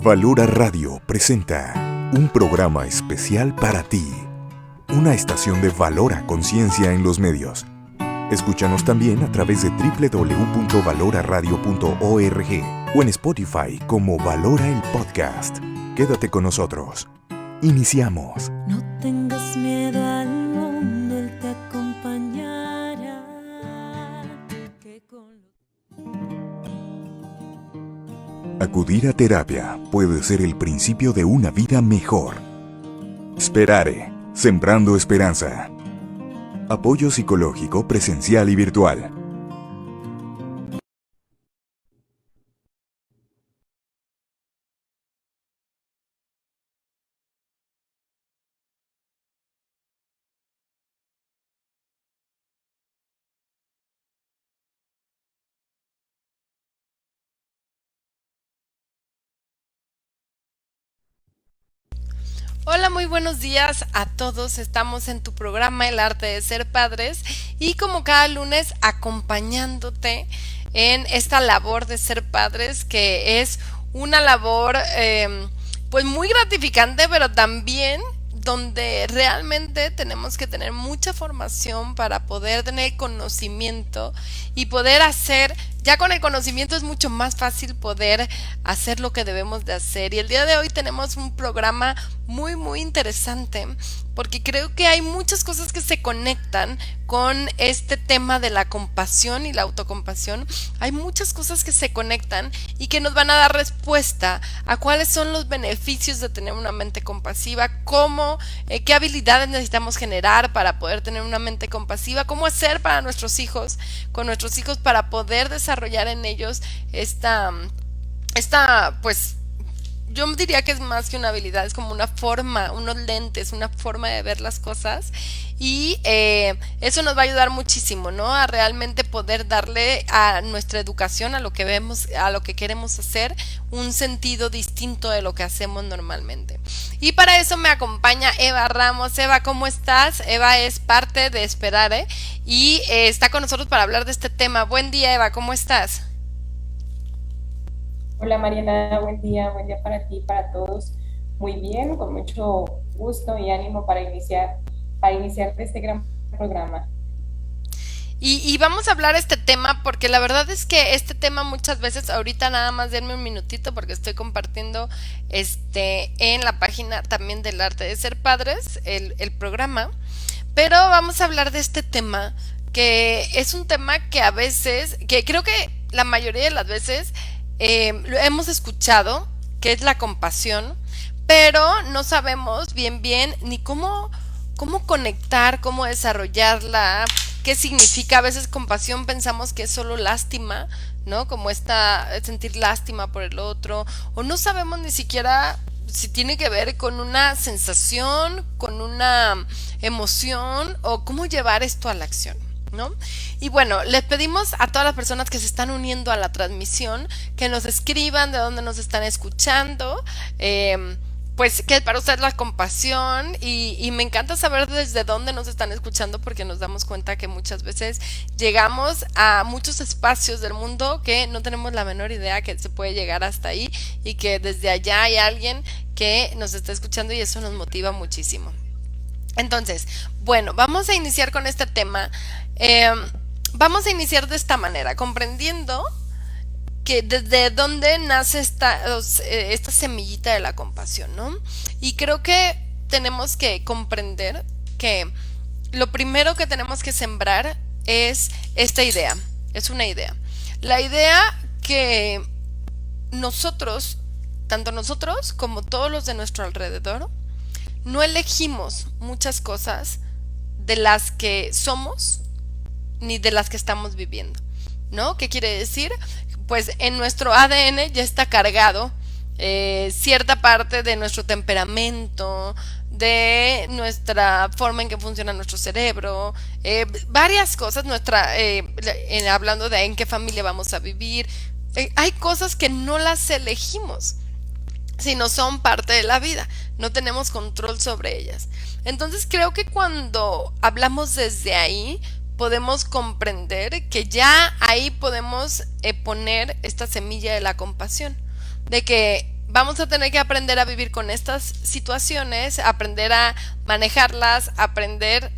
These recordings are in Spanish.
Valora Radio presenta un programa especial para ti, una estación de Valora Conciencia en los medios. Escúchanos también a través de www.valoraradio.org o en Spotify como Valora el Podcast. Quédate con nosotros. Iniciamos. No tengas miedo al mundo, Él te acompañará. Acudir a terapia puede ser el principio de una vida mejor. Sperare, sembrando esperanza. Apoyo psicológico presencial y virtual. Hola, muy buenos días a todos. Estamos en tu programa El Arte de Ser Padres y como cada lunes acompañándote en esta labor de ser padres, que es una labor pues muy gratificante, pero también donde realmente tenemos que tener mucha formación para poder tener conocimiento y poder hacer. Ya con el conocimiento es mucho más fácil poder hacer lo que debemos de hacer. Y el día de hoy tenemos un programa muy interesante, porque creo que hay muchas cosas que se conectan con este tema de la compasión y la autocompasión. Hay muchas cosas que se conectan y que nos van a dar respuesta a cuáles son los beneficios de tener una mente compasiva, cómo, qué habilidades necesitamos generar para poder tener una mente compasiva, cómo hacer para nuestros hijos, con nuestros hijos, para poder desarrollar en ellos esta pues yo diría que es más que una habilidad, es como una forma, unos lentes, una forma de ver las cosas. Y eso nos va a ayudar muchísimo, ¿no? A realmente poder darle a nuestra educación, a lo que vemos, a lo que queremos hacer, un sentido distinto de lo que hacemos normalmente. Y para eso me acompaña Eva Ramos. Eva, ¿cómo estás? Eva es parte de Sperare y está con nosotros para hablar de este tema. Buen día, Eva, ¿cómo estás? Hola Mariana, buen día para ti, para todos. Muy bien, con mucho gusto y ánimo para iniciar este gran programa. Y vamos a hablar este tema porque la verdad es que este tema muchas veces, ahorita nada más denme un minutito porque estoy compartiendo en la página también del Arte de Ser Padres, el programa, pero vamos a hablar de este tema que es un tema que a veces, que creo que la mayoría de las veces lo hemos escuchado, que es la compasión, pero no sabemos bien ni cómo conectar, cómo desarrollarla, qué significa. A veces compasión pensamos que es solo lástima, ¿no? Como sentir lástima por el otro, o no sabemos ni siquiera si tiene que ver con una sensación, con una emoción, o cómo llevar esto a la acción, ¿no? Y bueno, les pedimos a todas las personas que se están uniendo a la transmisión que nos escriban de dónde nos están escuchando, pues que para ustedes la compasión, y me encanta saber desde dónde nos están escuchando, porque nos damos cuenta que muchas veces llegamos a muchos espacios del mundo que no tenemos la menor idea que se puede llegar hasta ahí, y que desde allá hay alguien que nos está escuchando, y eso nos motiva muchísimo. Entonces, bueno, vamos a iniciar con este tema. Vamos a iniciar de esta manera, comprendiendo que desde dónde nace esta semillita de la compasión, ¿no? Y creo que tenemos que comprender que lo primero que tenemos que sembrar es esta idea, es una idea. La idea que nosotros, tanto nosotros como todos los de nuestro alrededor, no elegimos muchas cosas de las que somos ni de las que estamos viviendo, ¿no? ¿Qué quiere decir? Pues en nuestro ADN ya está cargado cierta parte de nuestro temperamento, de nuestra forma en que funciona nuestro cerebro, varias cosas, hablando de en qué familia vamos a vivir. Hay cosas que no las elegimos, sino son parte de la vida, no tenemos control sobre ellas. Entonces creo que cuando hablamos desde ahí, podemos comprender que ya ahí podemos poner esta semilla de la compasión, de que vamos a tener que aprender a vivir con estas situaciones, aprender a manejarlas, aprender,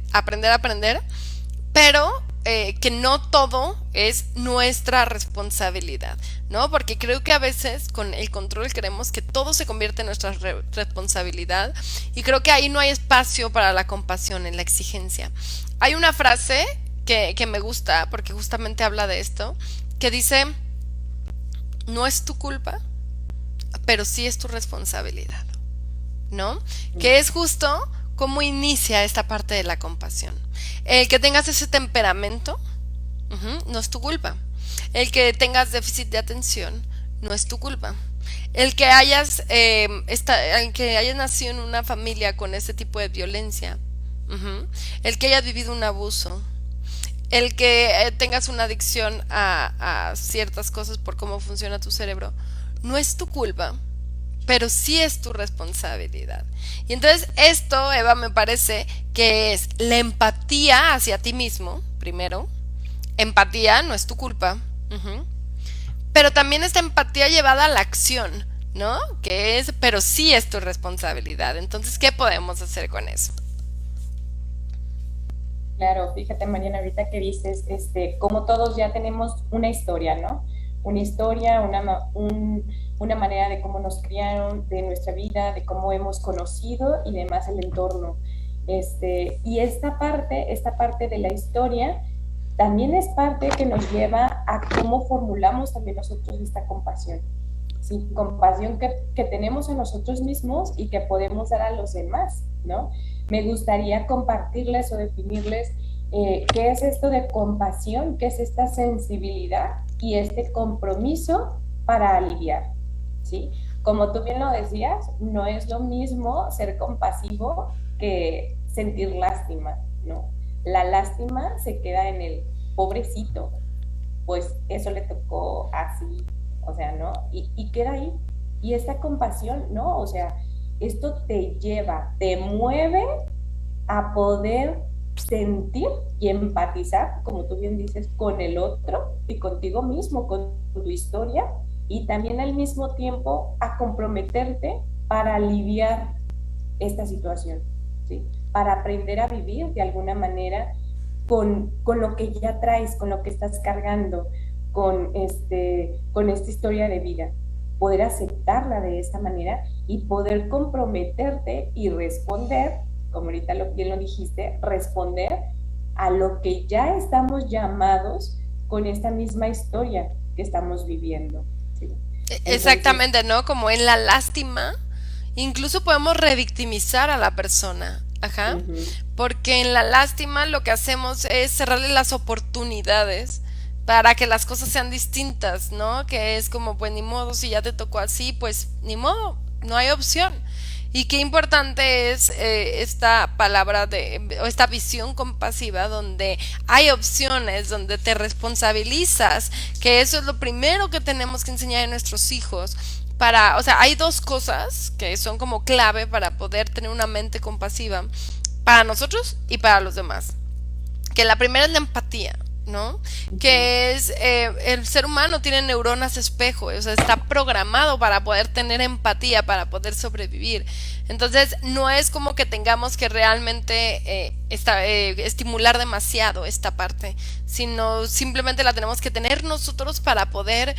pero que no todo es nuestra responsabilidad, ¿no? Porque creo que a veces con el control creemos que todo se convierte en nuestra responsabilidad y creo que ahí no hay espacio para la compasión, en la exigencia. Hay una frase que me gusta porque justamente habla de esto, que dice, no es tu culpa, pero sí es tu responsabilidad, ¿no? Que es justo cómo inicia esta parte de la compasión. El que tengas ese temperamento, no es tu culpa. El que tengas déficit de atención, no es tu culpa. El que el que hayas nacido en una familia con ese tipo de violencia, el que hayas vivido un abuso, el que tengas una adicción a ciertas cosas por cómo funciona tu cerebro, no es tu culpa, pero sí es tu responsabilidad. Y entonces esto, Eva, me parece que es la empatía hacia ti mismo, primero. Empatía no es tu culpa, pero también esta empatía llevada a la acción, ¿no? Pero sí es tu responsabilidad. Entonces, ¿qué podemos hacer con eso? Claro, fíjate Mariana, ahorita que dices, como todos ya tenemos una historia, ¿no? Una historia, una manera de cómo nos criaron, de nuestra vida, de cómo hemos conocido y demás el entorno. Y esta parte de la historia también es parte que nos lleva a cómo formulamos también nosotros esta compasión. ¿Sí? Compasión que tenemos a nosotros mismos y que podemos dar a los demás, ¿no? Me gustaría compartirles o definirles qué es esto de compasión, qué es esta sensibilidad y este compromiso para aliviar, ¿sí? Como tú bien lo decías, no es lo mismo ser compasivo que sentir lástima, ¿no? La lástima se queda en el pobrecito, pues eso le tocó así, o sea, ¿no? Y queda ahí. Y esta compasión, ¿no? O sea, esto te lleva, te mueve a poder sentir y empatizar, como tú bien dices, con el otro y contigo mismo, con tu historia, y también al mismo tiempo a comprometerte para aliviar esta situación, ¿sí? Para aprender a vivir de alguna manera con lo que ya traes, con lo que estás cargando, con esta historia de vida, poder aceptarla de esta manera y poder comprometerte y responder, como ahorita bien lo dijiste, responder a lo que ya estamos llamados con esta misma historia que estamos viviendo, ¿sí? Entonces, exactamente, ¿no? Como en la lástima, incluso podemos revictimizar a la persona. Ajá. Porque en la lástima lo que hacemos es cerrarle las oportunidades para que las cosas sean distintas, ¿no? Que es como, pues ni modo, si ya te tocó así, pues ni modo, no hay opción. Y qué importante es esta palabra o esta visión compasiva donde hay opciones, donde te responsabilizas, que eso es lo primero que tenemos que enseñar a nuestros hijos. O sea, hay dos cosas que son como clave para poder tener una mente compasiva para nosotros y para los demás. Que la primera es la empatía, ¿no? Que es, el ser humano tiene neuronas espejo, o sea, está programado para poder tener empatía, para poder sobrevivir. Entonces, no es como que tengamos que realmente estimular demasiado esta parte, sino simplemente la tenemos que tener nosotros para poder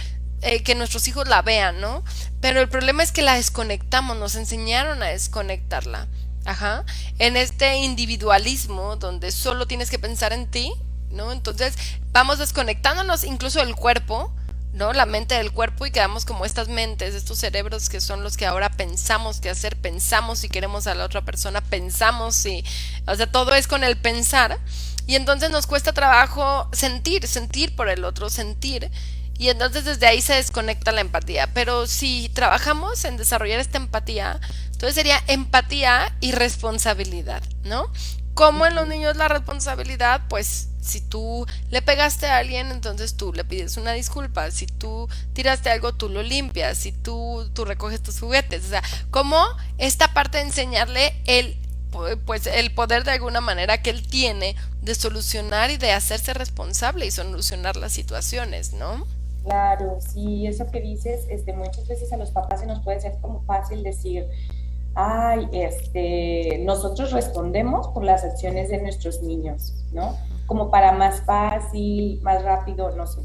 que nuestros hijos la vean, ¿no? Pero el problema es que la desconectamos, nos enseñaron a desconectarla. Ajá. En este individualismo donde solo tienes que pensar en ti, ¿no? Entonces vamos desconectándonos incluso del cuerpo, ¿no? La mente del cuerpo y quedamos como estas mentes, estos cerebros que son los que ahora pensamos qué hacer, pensamos si queremos a la otra persona, pensamos si, o sea, todo es con el pensar y entonces nos cuesta trabajo sentir por el otro, sentir. Y entonces desde ahí se desconecta la empatía. Pero si trabajamos en desarrollar esta empatía, entonces sería empatía y responsabilidad, ¿no? ¿Cómo en los niños la responsabilidad? Pues si tú le pegaste a alguien, entonces tú le pides una disculpa. Si tú tiraste algo, tú lo limpias. Si tú recoges tus juguetes. O sea, como esta parte de enseñarle el poder de alguna manera que él tiene de solucionar y de hacerse responsable y solucionar las situaciones, ¿no? Claro, sí, eso que dices, muchas veces a los papás se nos puede ser como fácil decir, ay, nosotros respondemos por las acciones de nuestros niños, ¿no? Como para más fácil, más rápido, no sé.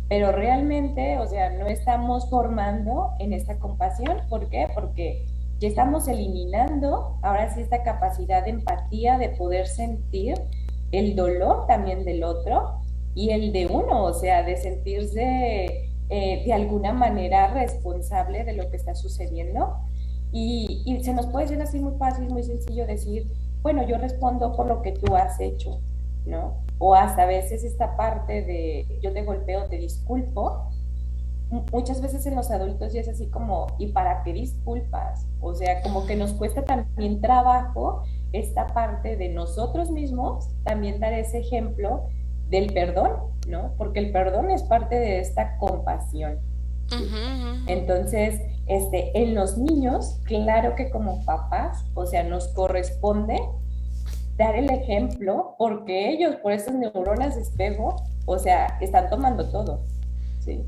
Pero realmente, o sea, no estamos formando en esta compasión. ¿Por qué? Porque ya estamos eliminando ahora sí esta capacidad de empatía, de poder sentir el dolor también del otro y el de uno, o sea, de sentirse de alguna manera responsable de lo que está sucediendo. Y se nos puede ser así muy fácil, muy sencillo decir, bueno, yo respondo por lo que tú has hecho, ¿no? O hasta a veces esta parte de yo te golpeo, te disculpo, muchas veces en los adultos ya es así como, ¿y para qué disculpas? O sea, como que nos cuesta también trabajo esta parte de nosotros mismos, también dar ese ejemplo del perdón, ¿no? Porque el perdón es parte de esta compasión, ¿sí? Ujú, ujú. Entonces, en los niños, claro que como papás, o sea, nos corresponde dar el ejemplo porque ellos, por esas neuronas de espejo, o sea, están tomando todo, ¿sí?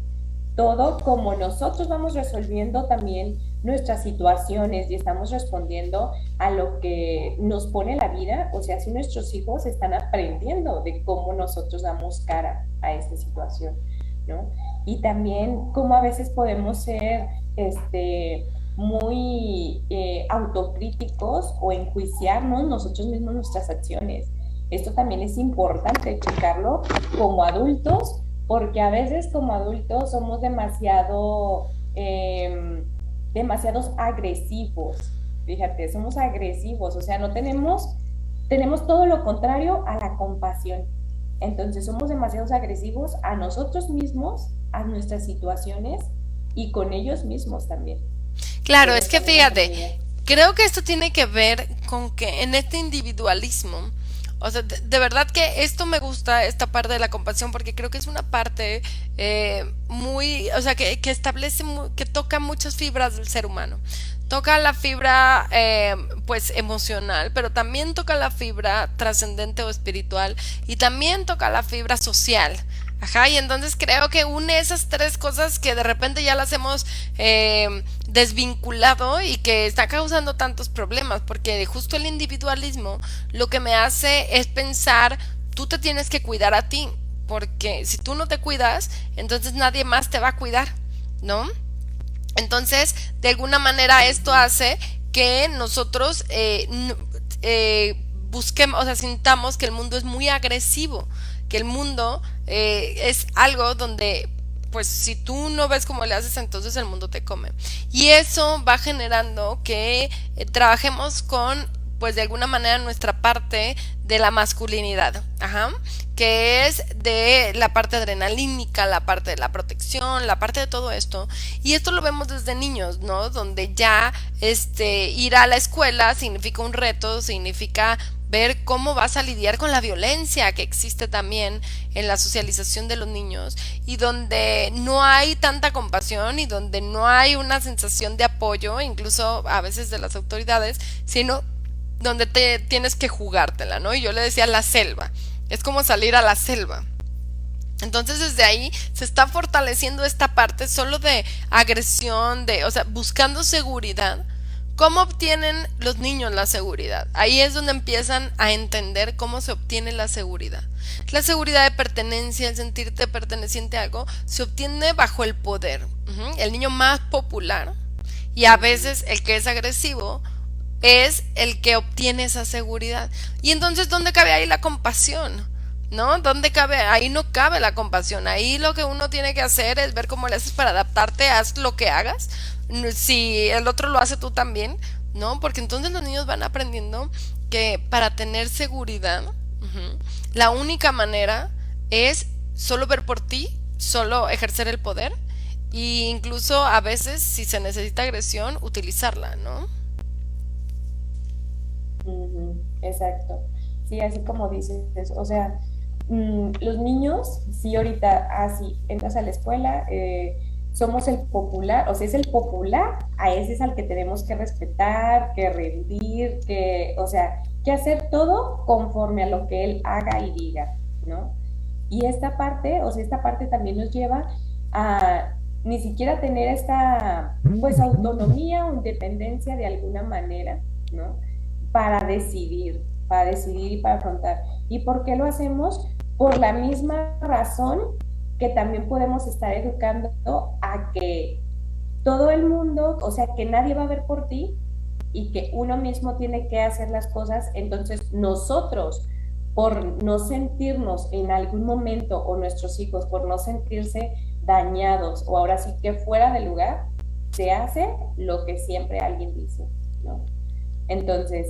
Todo como nosotros vamos resolviendo también nuestras situaciones y estamos respondiendo a lo que nos pone la vida, o sea, si nuestros hijos están aprendiendo de cómo nosotros damos cara a esta situación, ¿no? Y también cómo a veces podemos ser, muy autocríticos o enjuiciarnos nosotros mismos nuestras acciones. Esto también es importante checarlo como adultos, porque a veces como adultos somos demasiados agresivos. Fíjate, somos agresivos, o sea, no tenemos todo lo contrario a la compasión. Entonces somos demasiados agresivos a nosotros mismos, a nuestras situaciones y con ellos mismos también. Claro, es Ellos que también nos fíjate, olvidan. creo que esto tiene que ver con que en este individualismo, o sea, de verdad que esto me gusta, esta parte de la compasión, porque creo que es una parte muy, o sea, que establece, que toca muchas fibras del ser humano. Toca la fibra, pues, emocional, pero también toca la fibra trascendente o espiritual, y también toca la fibra social. Ajá, y entonces creo que une esas tres cosas que de repente ya las hemos desvinculado y que está causando tantos problemas, porque justo el individualismo lo que me hace es pensar, tú te tienes que cuidar a ti, porque si tú no te cuidas, entonces nadie más te va a cuidar, ¿no? Entonces, de alguna manera esto hace que nosotros busquemos, o sea, sintamos que el mundo es muy agresivo, que el mundo es algo donde, pues, si tú no ves cómo le haces, entonces el mundo te come. Y eso va generando que trabajemos con, pues, de alguna manera nuestra parte de la masculinidad, ajá, que es de la parte adrenalínica, la parte de la protección, la parte de todo esto. Y esto lo vemos desde niños, ¿no? Donde ya ir a la escuela significa un reto, significa ver cómo vas a lidiar con la violencia que existe también en la socialización de los niños, y donde no hay tanta compasión y donde no hay una sensación de apoyo, incluso a veces de las autoridades, sino donde te tienes que jugártela, ¿no? Y yo le decía la selva, es como salir a la selva. Entonces desde ahí se está fortaleciendo esta parte solo de agresión, o sea, buscando seguridad. ¿Cómo obtienen los niños la seguridad? Ahí es donde empiezan a entender cómo se obtiene la seguridad. La seguridad de pertenencia, el sentirte perteneciente a algo, se obtiene bajo el poder. El niño más popular, y a veces el que es agresivo, es el que obtiene esa seguridad. Y entonces, ¿dónde cabe ahí la compasión? ¿No? ¿Dónde cabe? Ahí no cabe la compasión. Ahí lo que uno tiene que hacer es ver cómo le haces para adaptarte, haz lo que hagas. Si el otro lo hace, tú también, ¿no? Porque entonces los niños van aprendiendo que para tener seguridad, la única manera es solo ver por ti, solo ejercer el poder, e incluso a veces, si se necesita agresión, utilizarla, ¿no? Ujú, exacto. Sí, así como dices, o sea, los niños, sí, ahorita, así, entras a la escuela, somos el popular, o sea, es el popular, a ese es al que tenemos que respetar, que rendir, o sea, que hacer todo conforme a lo que él haga y diga, ¿no? Y esta parte, o sea, esta parte también nos lleva a ni siquiera tener esta, pues, autonomía o independencia de alguna manera, ¿no? Para decidir y para afrontar. ¿Y por qué lo hacemos? Por la misma razón que también podemos estar educando a que todo el mundo, o sea, que nadie va a ver por ti y que uno mismo tiene que hacer las cosas, entonces nosotros, por no sentirnos en algún momento, o nuestros hijos, por no sentirse dañados, o ahora sí que fuera de lugar, se hace lo que siempre alguien dice, ¿no? Entonces,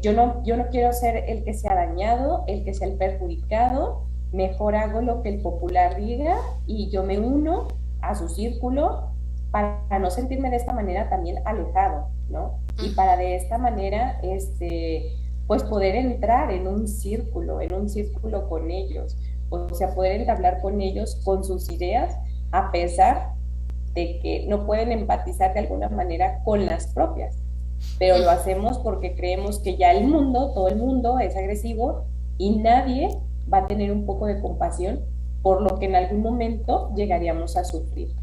yo no quiero ser el que sea dañado, el que sea el perjudicado, mejor hago lo que el popular diga y yo me uno a su círculo para no sentirme de esta manera también alejado, ¿no? Y para de esta manera, pues poder entrar en un círculo con ellos, o sea, poder entablar con ellos, con sus ideas, a pesar de que no pueden empatizar de alguna manera con las propias, pero lo hacemos porque creemos que ya el mundo, todo el mundo es agresivo y nadie va a tener un poco de compasión por lo que en algún momento llegaríamos a sufrir.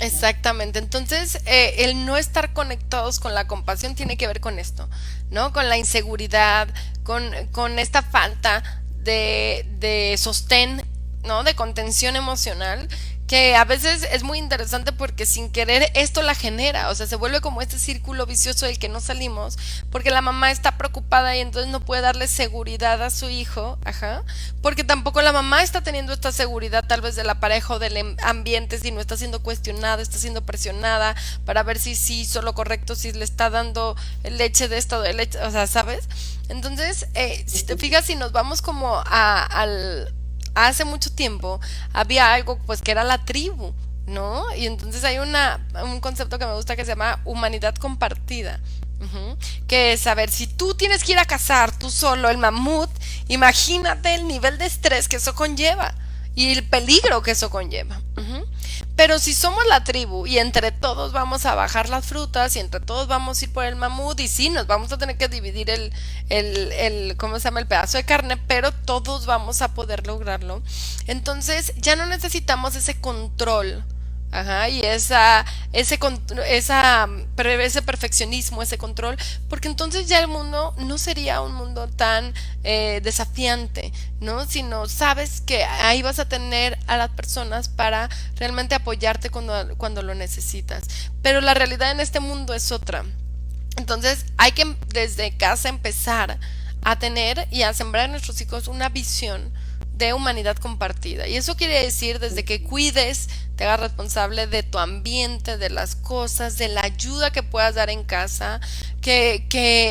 Exactamente, entonces el no estar conectados con la compasión tiene que ver con esto, ¿no? Con la inseguridad, con esta falta de sostén, ¿no? De contención emocional, que a veces es muy interesante porque sin querer esto la genera, o sea, se vuelve como este círculo vicioso del que no salimos, porque la mamá está preocupada y entonces no puede darle seguridad a su hijo, ajá, porque tampoco la mamá está teniendo esta seguridad tal vez de la pareja o del ambiente, si no está siendo cuestionada, está siendo presionada para ver si sí hizo lo correcto, si le está dando leche de esto, de leche, o sea, ¿sabes? Entonces, si te fijas, si nos vamos como al hace mucho tiempo había algo pues que era la tribu, ¿no? Y entonces hay un concepto que me gusta que se llama humanidad compartida. Que es, a ver, si tú tienes que ir a cazar tú solo el mamut, imagínate el nivel de estrés que eso conlleva y el peligro que eso conlleva. Pero si somos la tribu y entre todos vamos a bajar las frutas y entre todos vamos a ir por el mamut y sí, nos vamos a tener que dividir ¿cómo se llama? El pedazo de carne, pero todos vamos a poder lograrlo. Entonces ya no necesitamos ese control. Ajá, y ese perfeccionismo, ese control, porque entonces ya el mundo no sería un mundo tan desafiante, ¿no? Sino sabes que ahí vas a tener a las personas para realmente apoyarte cuando lo necesitas. Pero la realidad en este mundo es otra. Entonces hay que desde casa empezar a tener y a sembrar en nuestros hijos una visión de humanidad compartida. Y eso quiere decir desde que cuides, te hagas responsable de tu ambiente, de las cosas, de la ayuda que puedas dar en casa, que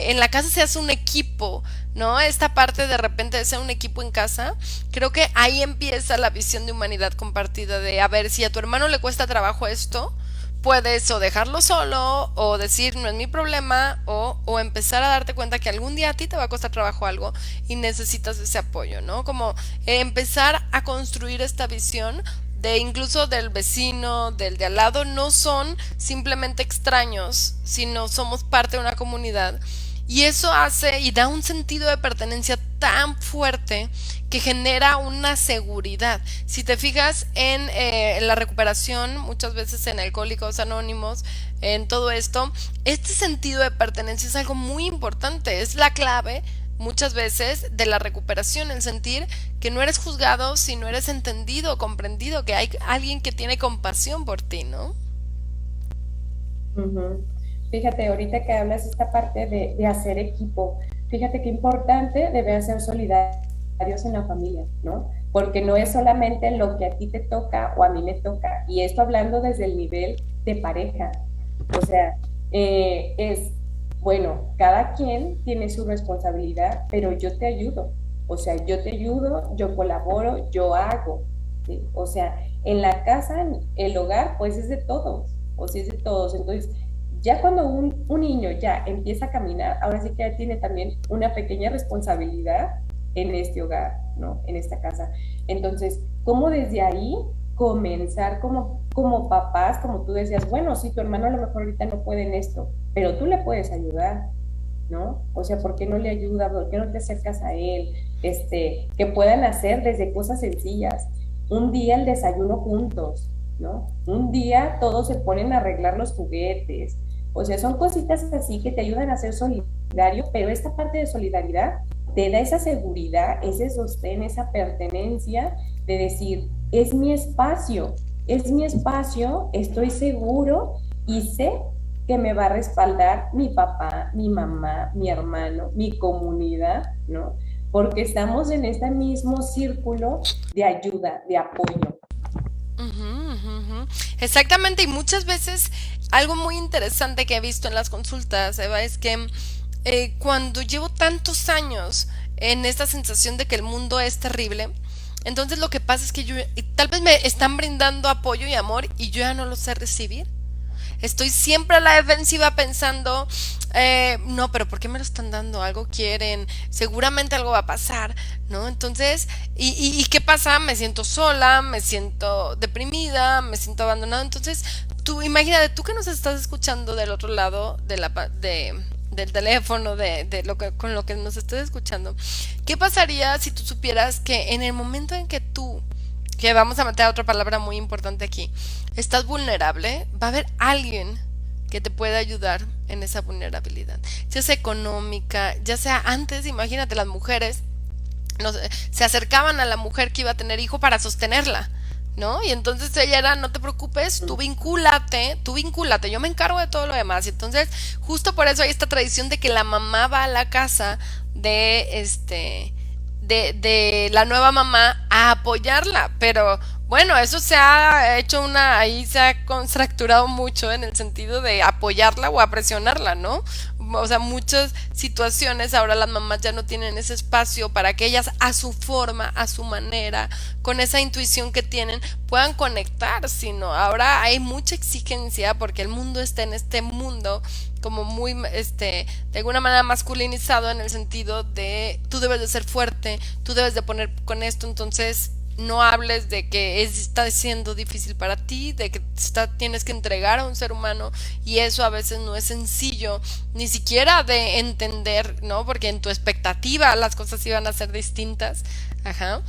en la casa seas un equipo, ¿no? Esta parte de repente de ser un equipo en casa, creo que ahí empieza la visión de humanidad compartida, de a ver, si a tu hermano le cuesta trabajo esto, puedes o dejarlo solo o decir no es mi problema o empezar a darte cuenta que algún día a ti te va a costar trabajo algo y necesitas ese apoyo, ¿no? Como empezar a construir esta visión de incluso del vecino, del de al lado, no son simplemente extraños, sino somos parte de una comunidad. Y eso hace y da un sentido de pertenencia tan fuerte que genera una seguridad. Si te fijas en la recuperación, muchas veces en Alcohólicos Anónimos, en todo esto, este sentido de pertenencia es algo muy importante, es la clave muchas veces de la recuperación, el sentir que no eres juzgado, sino eres entendido, comprendido, que hay alguien que tiene compasión por ti, ¿no? Ujú. Fíjate, ahorita que hablas esta parte de hacer equipo, fíjate qué importante debe ser solidarios en la familia, ¿no? Porque no es solamente lo que a ti te toca o a mí me toca, y esto hablando desde el nivel de pareja, o sea, bueno, cada quien tiene su responsabilidad, pero yo te ayudo, o sea, yo te ayudo, yo colaboro, yo hago, ¿sí? O sea, en la casa, en el hogar, pues es de todos, o sea, es de todos, entonces ya cuando un niño ya empieza a caminar, ahora sí que tiene también una pequeña responsabilidad en este hogar, ¿no? En esta casa. Entonces, ¿cómo desde ahí comenzar como papás, como tú decías, bueno, sí, tu hermano a lo mejor ahorita no puede en esto, pero tú le puedes ayudar, ¿no? O sea, ¿por qué no le ayudas? ¿Por qué no te acercas a él? Que puedan hacer desde cosas sencillas. Un día el desayuno juntos, ¿no? Un día todos se ponen a arreglar los juguetes. O sea, son cositas así que te ayudan a ser solidario, pero esta parte de solidaridad te da esa seguridad, ese sostén, esa pertenencia de decir, es mi espacio, estoy seguro y sé que me va a respaldar mi papá, mi mamá, mi hermano, mi comunidad, ¿no? Porque estamos en este mismo círculo de ayuda, de apoyo. Ujú, ujú, ujú. Exactamente, y muchas veces algo muy interesante que he visto en las consultas, Eva, es que cuando llevo tantos años en esta sensación de que el mundo es terrible, entonces lo que pasa es que yo, y tal vez me están brindando apoyo y amor y yo ya no lo sé recibir. Estoy siempre a la defensiva pensando, no, pero ¿por qué me lo están dando? Algo quieren, seguramente algo va a pasar, ¿no? Entonces, ¿y qué pasa? Me siento sola, me siento deprimida, me siento abandonada. Entonces, tú imagínate, tú que nos estás escuchando del otro lado del teléfono, de lo que, con lo que nos estés escuchando, ¿qué pasaría si tú supieras que en el momento en que tú, que vamos a meter otra palabra muy importante aquí, estás vulnerable, va a haber alguien que te pueda ayudar en esa vulnerabilidad, ya sea económica, ya sea antes, imagínate, las mujeres se acercaban a la mujer que iba a tener hijo para sostenerla, ¿no? Y entonces ella era, no te preocupes, tú vincúlate, yo me encargo de todo lo demás. Y entonces, justo por eso hay esta tradición de que la mamá va a la casa de la nueva mamá a apoyarla, pero bueno, eso se ha hecho ahí se ha contracturado mucho en el sentido de apoyarla o a presionarla, ¿no? O sea, muchas situaciones ahora las mamás ya no tienen ese espacio para que ellas a su forma, a su manera, con esa intuición que tienen, puedan conectar, sino ahora hay mucha exigencia porque el mundo está en este mundo como muy, de alguna manera masculinizado en el sentido de tú debes de ser fuerte, tú debes de poner con esto, entonces no hables de que está siendo difícil para ti, de que tienes que entregar a un ser humano y eso a veces no es sencillo, ni siquiera de entender, ¿no? Porque en tu expectativa las cosas iban a ser distintas, ajá.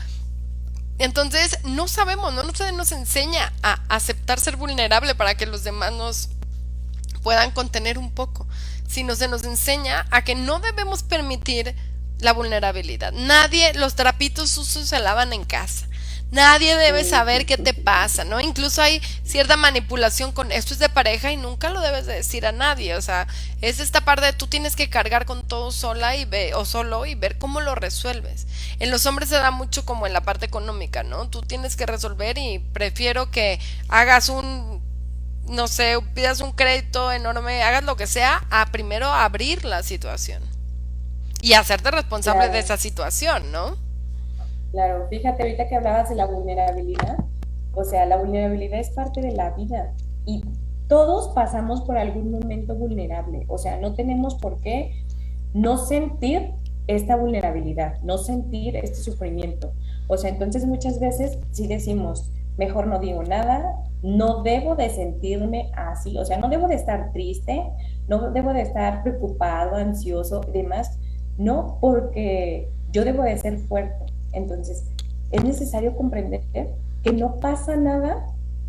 Entonces no sabemos, no se nos enseña a aceptar ser vulnerable para que los demás nos puedan contener un poco, sino se nos enseña a que no debemos permitir la vulnerabilidad. Nadie, los trapitos sucios se lavan en casa. Nadie debe saber qué te pasa, ¿no? Incluso hay cierta manipulación con esto es de pareja y nunca lo debes de decir a nadie, o sea, es esta parte de tú tienes que cargar con todo sola o solo y ver cómo lo resuelves. En los hombres se da mucho como en la parte económica, ¿no? Tú tienes que resolver y prefiero que hagas no sé, pidas un crédito enorme, hagas lo que sea, a primero abrir la situación y hacerte responsable de Claro, esa situación, ¿no? claro. Fíjate, ahorita que hablabas de la vulnerabilidad, o sea, la vulnerabilidad es parte de la vida y todos pasamos por algún momento vulnerable, o sea, no tenemos por qué no sentir esta vulnerabilidad, no sentir este sufrimiento. O sea, entonces muchas veces sí decimos, mejor no digo nada, no debo de sentirme así, o sea, no debo de estar triste, no debo de estar preocupado, ansioso y demás, no, porque yo debo de ser fuerte. Entonces, es necesario comprender que no pasa nada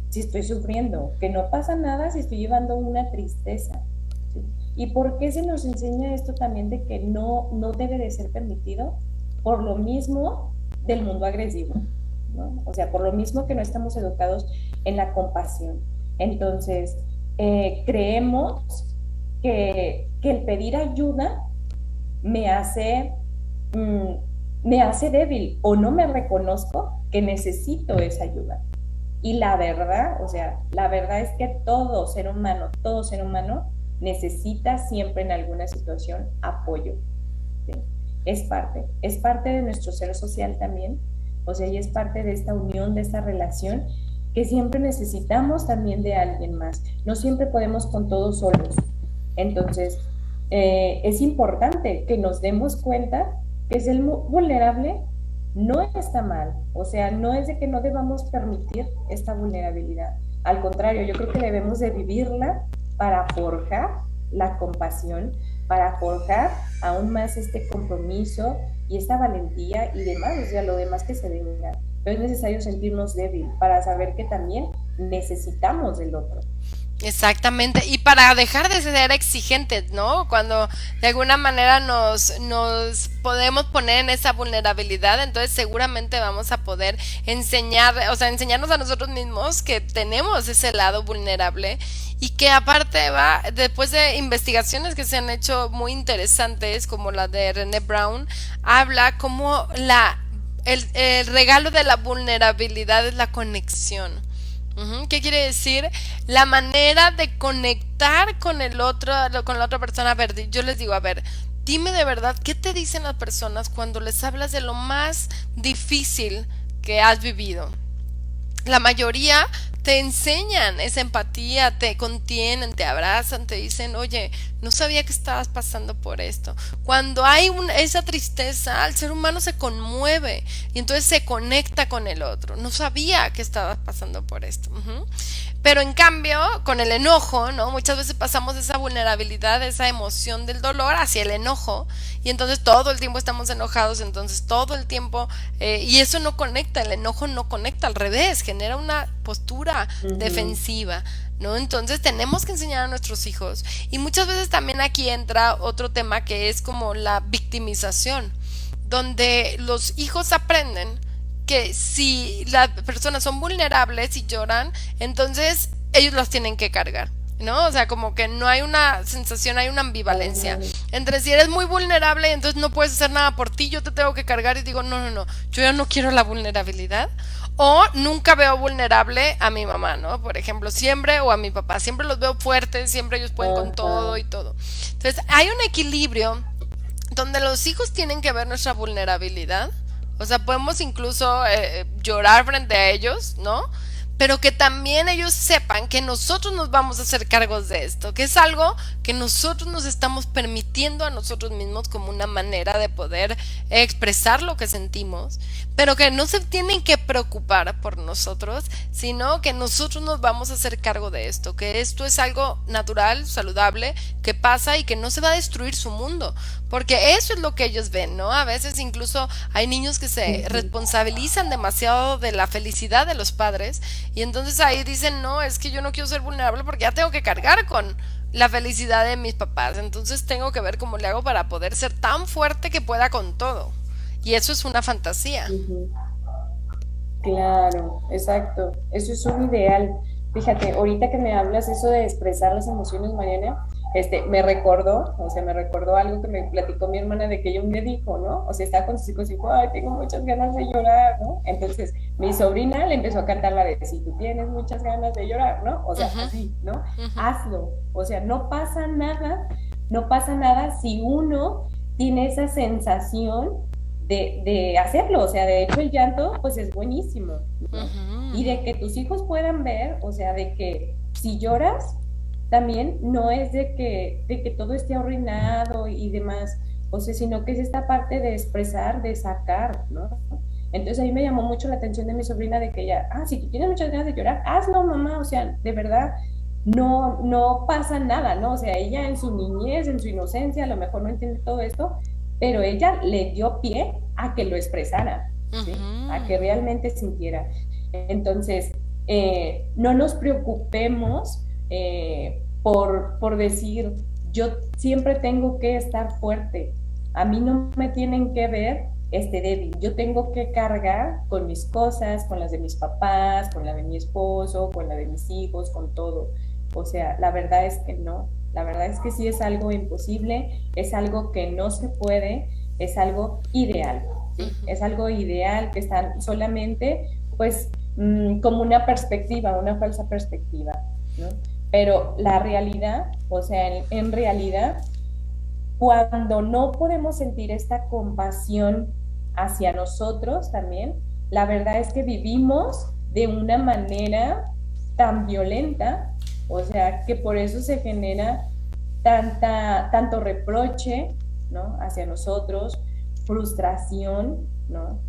si estoy sufriendo, que no pasa nada si estoy llevando una tristeza. ¿Sí? ¿Y por qué se nos enseña esto también de que no debe de ser permitido? Por lo mismo del mundo agresivo, ¿no? O sea, por lo mismo que no estamos educados en la compasión. Entonces, creemos que el pedir ayuda me hace, mm, me hace débil o no me reconozco que necesito esa ayuda. Y la verdad, o sea, la verdad es que todo ser humano necesita siempre en alguna situación apoyo. ¿Sí? Es parte de nuestro ser social también, o sea, y es parte de esta unión, de esta relación que siempre necesitamos también de alguien más. No siempre podemos con todos solos. Entonces, es importante que nos demos cuenta que ser vulnerable no está mal, o sea, no es de que no debamos permitir esta vulnerabilidad. Al contrario, yo creo que debemos de vivirla para forjar la compasión, para forjar aún más este compromiso y esta valentía y demás, o sea, lo demás que se venga. pero es necesario sentirnos débil para saber que también necesitamos del otro. Exactamente, y para dejar de ser exigentes, ¿no? Cuando de alguna manera nos podemos poner en esa vulnerabilidad, entonces seguramente vamos a poder enseñar, o sea, enseñarnos a nosotros mismos que tenemos ese lado vulnerable y que aparte va, después de investigaciones que se han hecho muy interesantes, como la de René Brown, habla como el regalo de la vulnerabilidad es la conexión. ¿Qué quiere decir? La manera de conectar con el otro, con la otra persona. A ver, yo les digo, a ver, dime de verdad, ¿qué te dicen las personas cuando les hablas de lo más difícil que has vivido? La mayoría te enseñan esa empatía, te contienen, te abrazan, te dicen, oye, no sabía que estabas pasando por esto. Cuando hay esa tristeza, el ser humano se conmueve y entonces se conecta con el otro. No sabía que estabas pasando por esto. Pero en cambio, con el enojo, ¿no? Muchas veces pasamos esa vulnerabilidad, esa emoción del dolor hacia el enojo y entonces todo el tiempo estamos enojados, entonces todo el tiempo, y eso no conecta, el enojo no conecta, al revés, genera una postura defensiva, ¿no? Entonces tenemos que enseñar a nuestros hijos y muchas veces también aquí entra otro tema que es como la victimización, donde los hijos aprenden que si las personas son vulnerables y lloran, entonces ellos las tienen que cargar, ¿no? O sea, como que no hay una sensación, hay una ambivalencia entre si eres muy vulnerable y entonces no puedes hacer nada por ti, yo te tengo que cargar y digo, no, yo ya no quiero la vulnerabilidad. O nunca veo vulnerable a mi mamá, ¿no? Por ejemplo, siempre, o a mi papá, siempre los veo fuertes, siempre ellos pueden con todo y todo. Entonces, hay un equilibrio donde los hijos tienen que ver nuestra vulnerabilidad. O sea, podemos incluso llorar frente a ellos, ¿no? Pero que también ellos sepan que nosotros nos vamos a hacer cargos de esto, que es algo que nosotros nos estamos permitiendo a nosotros mismos como una manera de poder expresar lo que sentimos, pero que no se tienen que preocupar por nosotros, sino que nosotros nos vamos a hacer cargo de esto, que esto es algo natural, saludable, que pasa y que no se va a destruir su mundo, porque eso es lo que ellos ven, ¿no? A veces incluso hay niños que se responsabilizan demasiado de la felicidad de los padres y entonces ahí dicen, no, es que yo no quiero ser vulnerable porque ya tengo que cargar con la felicidad de mis papás, entonces tengo que ver cómo le hago para poder ser tan fuerte que pueda con todo. Y eso es una fantasía. Claro, exacto. Eso es un ideal. Fíjate, ahorita que me hablas eso de expresar las emociones, Mariana, me recordó algo que me platicó mi hermana de que ella un día dijo, ¿no? O sea, estaba con sus hijos y dijo, ay, tengo muchas ganas de llorar, ¿no? Entonces, mi sobrina le empezó a cantar la de, si tú tienes muchas ganas de llorar, ¿no? O sea, así, ¿no? Hazlo. O sea, no pasa nada si uno tiene esa sensación de hacerlo, o sea, de hecho el llanto pues es buenísimo, ¿no? Y de que tus hijos puedan ver, o sea, de que si lloras, también no es de que todo esté arruinado y demás, o sea, sino que es esta parte de expresar, de sacar, ¿no? Entonces a mí me llamó mucho la atención de mi sobrina de que ella, si tú tienes muchas ganas de llorar, hazlo, mamá, o sea, de verdad, no pasa nada, ¿no? O sea, ella en su niñez, en su inocencia, a lo mejor no entiende todo esto, pero ella le dio pie a que lo expresara, ¿sí? A que realmente sintiera. Entonces, no nos preocupemos por decir, yo siempre tengo que estar fuerte, a mí no me tienen que ver débil, yo tengo que cargar con mis cosas, con las de mis papás, con la de mi esposo, con la de mis hijos, con todo. O sea, la verdad es que no. La verdad es que sí es algo imposible, es algo que no se puede, es algo ideal, ¿sí? Es algo ideal que está solamente, pues, como una perspectiva, una falsa perspectiva, ¿no? Pero la realidad, o sea, en realidad, cuando no podemos sentir esta compasión hacia nosotros también, la verdad es que vivimos de una manera tan violenta, o sea, que por eso se genera tanto reproche, ¿no? Hacia nosotros, frustración, ¿no?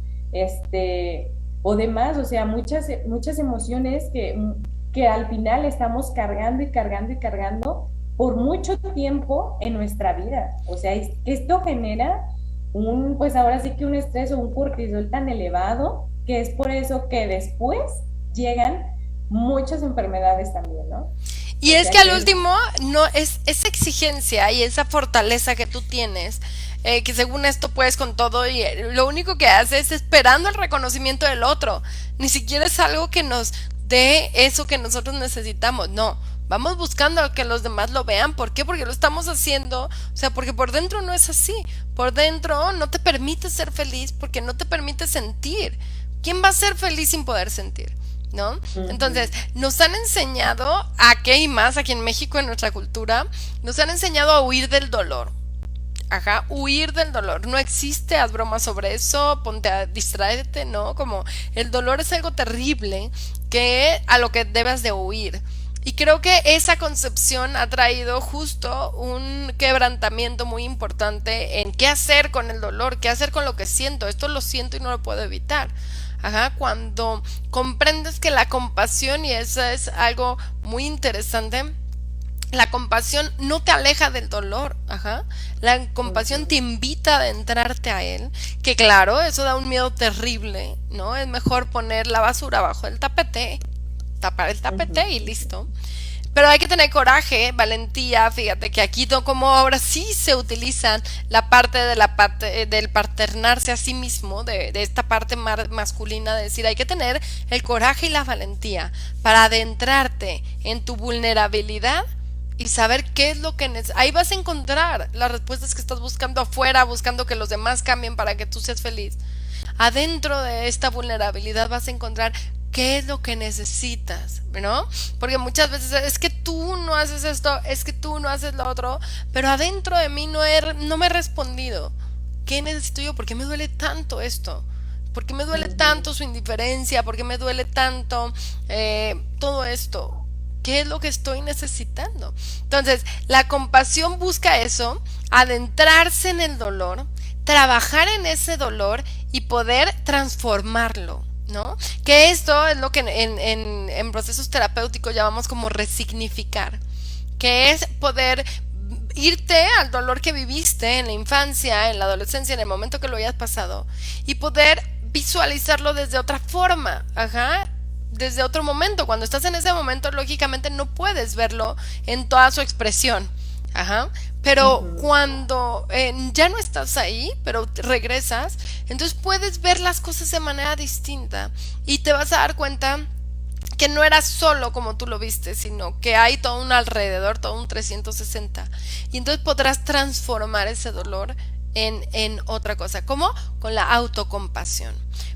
O demás, o sea, muchas emociones que al final estamos cargando y cargando y cargando por mucho tiempo en nuestra vida. O sea, esto genera pues ahora sí que un estrés o un cortisol tan elevado que es por eso que después llegan muchas enfermedades también, ¿no? Y O es sea que al que último, no es esa exigencia y esa fortaleza que tú tienes, que según esto puedes con todo y lo único que haces es esperando el reconocimiento del otro. Ni siquiera es algo que nos dé eso que nosotros necesitamos. No, vamos buscando que los demás lo vean. ¿Por qué? Porque lo estamos haciendo. O sea, porque por dentro no es así. Por dentro no te permite ser feliz porque no te permite sentir. ¿Quién va a ser feliz sin poder sentir? ¿No? Entonces, nos han enseñado a qué y más aquí en México, en nuestra cultura, nos han enseñado a huir del dolor. Ajá, huir del dolor. No existe, haz bromas sobre eso, ponte a distraerte, ¿no? Como el dolor es algo terrible que a lo que debes de huir. Y creo que esa concepción ha traído justo un quebrantamiento muy importante en qué hacer con el dolor, qué hacer con lo que siento. Esto lo siento y no lo puedo evitar. Ajá, cuando comprendes que la compasión, y eso es algo muy interesante, la compasión no te aleja del dolor, ajá. La compasión te invita a adentrarte a él, que claro, eso da un miedo terrible, ¿no? Es mejor poner la basura abajo del tapete, tapar el tapete y listo. Pero hay que tener coraje, valentía, fíjate que aquí como ahora sí se utilizan la parte de la parte del paternarse a sí mismo, de esta parte masculina, de decir, hay que tener el coraje y la valentía para adentrarte en tu vulnerabilidad y saber qué es lo que necesitas. Ahí vas a encontrar las respuestas que estás buscando afuera, buscando que los demás cambien para que tú seas feliz. Adentro de esta vulnerabilidad vas a encontrar qué es lo que necesitas, ¿no? Porque muchas veces es que tú no haces esto, es que tú no haces lo otro, pero adentro de mí no me he respondido. ¿Qué necesito yo? ¿Por qué me duele tanto esto? ¿Por qué me duele tanto su indiferencia? ¿Por qué me duele tanto todo esto? ¿Qué es lo que estoy necesitando? Entonces, la compasión busca eso, adentrarse en el dolor, trabajar en ese dolor y poder transformarlo, ¿no? Que esto es lo que en procesos terapéuticos llamamos como resignificar, que es poder irte al dolor que viviste en la infancia, en la adolescencia, en el momento que lo hayas pasado, y poder visualizarlo desde otra forma, ajá, desde otro momento. Cuando estás en ese momento, lógicamente no puedes verlo en toda su expresión, ajá, pero cuando ya no estás ahí, pero regresas, entonces puedes ver las cosas de manera distinta y te vas a dar cuenta que no era solo como tú lo viste, sino que hay todo un alrededor, todo un 360. Y entonces podrás transformar ese dolor en otra cosa. ¿Cómo? Con la autocompasión.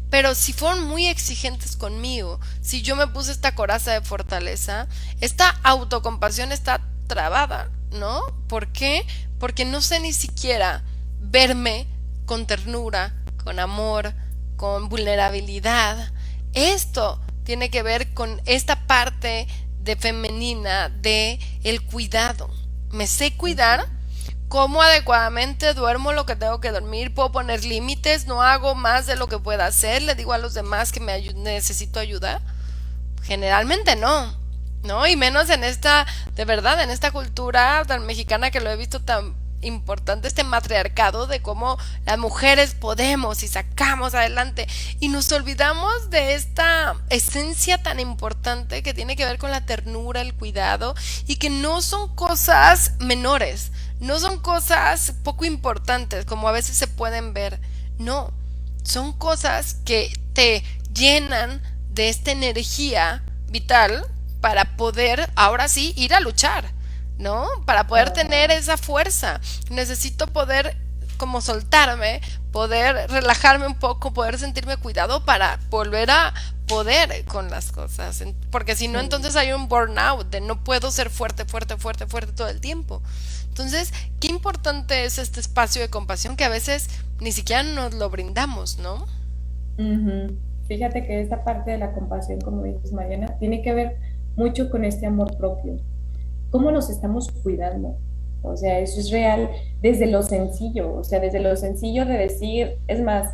Pero si fueron muy exigentes conmigo, si yo me puse esta coraza de fortaleza, esta autocompasión está trabada, ¿no? ¿Por qué? Porque no sé ni siquiera verme con ternura, con amor, con vulnerabilidad. Esto tiene que ver con esta parte de femenina de el cuidado. Me sé cuidar, como adecuadamente, duermo lo que tengo que dormir, puedo poner límites, no hago más de lo que pueda hacer, le digo a los demás que necesito ayuda. Generalmente no, ¿no? Y menos en esta, de verdad, en esta cultura tan mexicana que lo he visto tan importante, este matriarcado de cómo las mujeres podemos y sacamos adelante y nos olvidamos de esta esencia tan importante que tiene que ver con la ternura, el cuidado y que no son cosas menores, no son cosas poco importantes como a veces se pueden ver, no, son cosas que te llenan de esta energía vital para poder ahora sí ir a luchar, ¿no? Para poder tener esa fuerza. Necesito poder como soltarme, poder relajarme un poco, poder sentirme cuidado para volver a poder con las cosas. Porque si no, entonces hay un burnout de no puedo ser fuerte, fuerte, fuerte, fuerte todo el tiempo. Entonces, qué importante es este espacio de compasión que a veces ni siquiera nos lo brindamos, ¿no? Fíjate que esta parte de la compasión, como dices, Mariana, tiene que ver mucho con este amor propio. ¿Cómo nos estamos cuidando? O sea, eso es real desde lo sencillo, o sea, desde lo sencillo de decir, es más,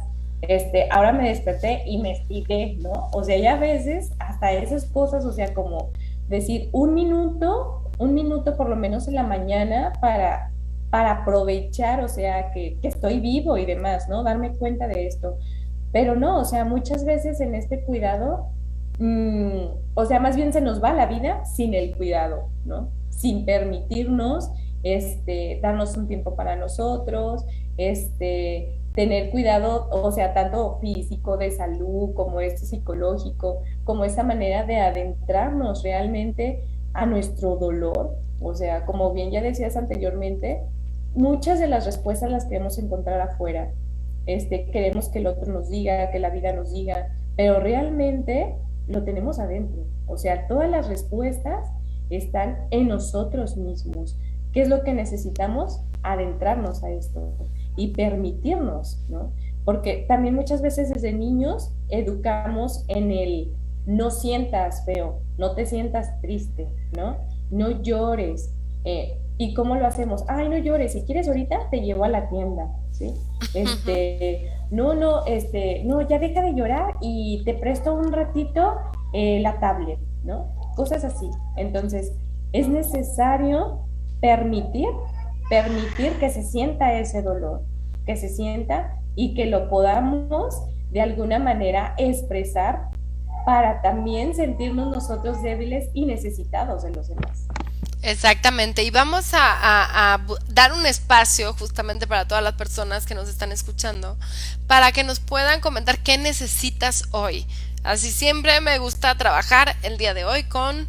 ahora me desperté y me estiré, ¿no? O sea, ya a veces hasta esas cosas, o sea, como decir un minuto por lo menos en la mañana para aprovechar, o sea, que estoy vivo y demás, ¿no? Darme cuenta de esto. pero no, o sea, muchas veces en este cuidado, o sea, más bien se nos va la vida sin el cuidado, ¿no? Sin permitirnos, darnos un tiempo para nosotros, tener cuidado, o sea, tanto físico, de salud, como psicológico, como esa manera de adentrarnos realmente a nuestro dolor. O sea, como bien ya decías anteriormente, muchas de las respuestas las queremos encontrar afuera. Queremos que el otro nos diga, que la vida nos diga, pero realmente lo tenemos adentro. O sea, todas las respuestas están en nosotros mismos. ¿Qué es lo que necesitamos? Adentrarnos a esto y permitirnos, ¿no? Porque también muchas veces desde niños educamos en el no sientas feo, no te sientas triste, ¿no? No llores. ¿Y cómo lo hacemos? Ay, no llores, si quieres ahorita te llevo a la tienda, ¿sí? No, ya deja de llorar y te presto un ratito la tablet, ¿no? Cosas así. Entonces, es necesario permitir, permitir que se sienta ese dolor, que se sienta y que lo podamos de alguna manera expresar para también sentirnos nosotros débiles y necesitados de los demás. Exactamente, y vamos a dar un espacio justamente para todas las personas que nos están escuchando, para que nos puedan comentar qué necesitas hoy. Así siempre me gusta trabajar el día de hoy con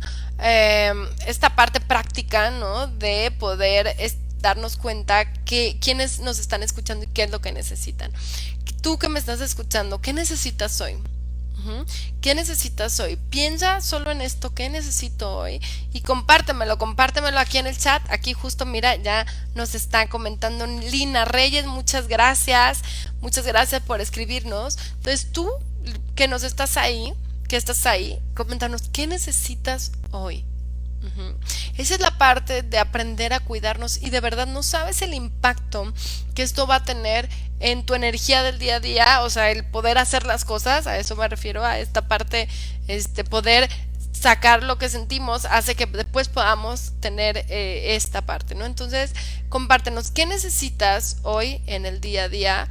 esta parte práctica, ¿no? De poder darnos cuenta que quiénes nos están escuchando y qué es lo que necesitan. Tú que me estás escuchando, ¿qué necesitas hoy? ¿Qué necesitas hoy? Piensa solo en esto, ¿qué necesito hoy? Y compártemelo aquí en el chat. Aquí justo, mira, ya nos está comentando Lina Reyes, muchas gracias por escribirnos. Entonces tú, que nos estás ahí, coméntanos, ¿qué necesitas hoy? Esa es la parte de aprender a cuidarnos y de verdad no sabes el impacto que esto va a tener en tu energía del día a día, o sea, el poder hacer las cosas, a eso me refiero, a esta parte, poder sacar lo que sentimos hace que después podamos tener esta parte, ¿no? Entonces, compártenos, ¿qué necesitas hoy en el día a día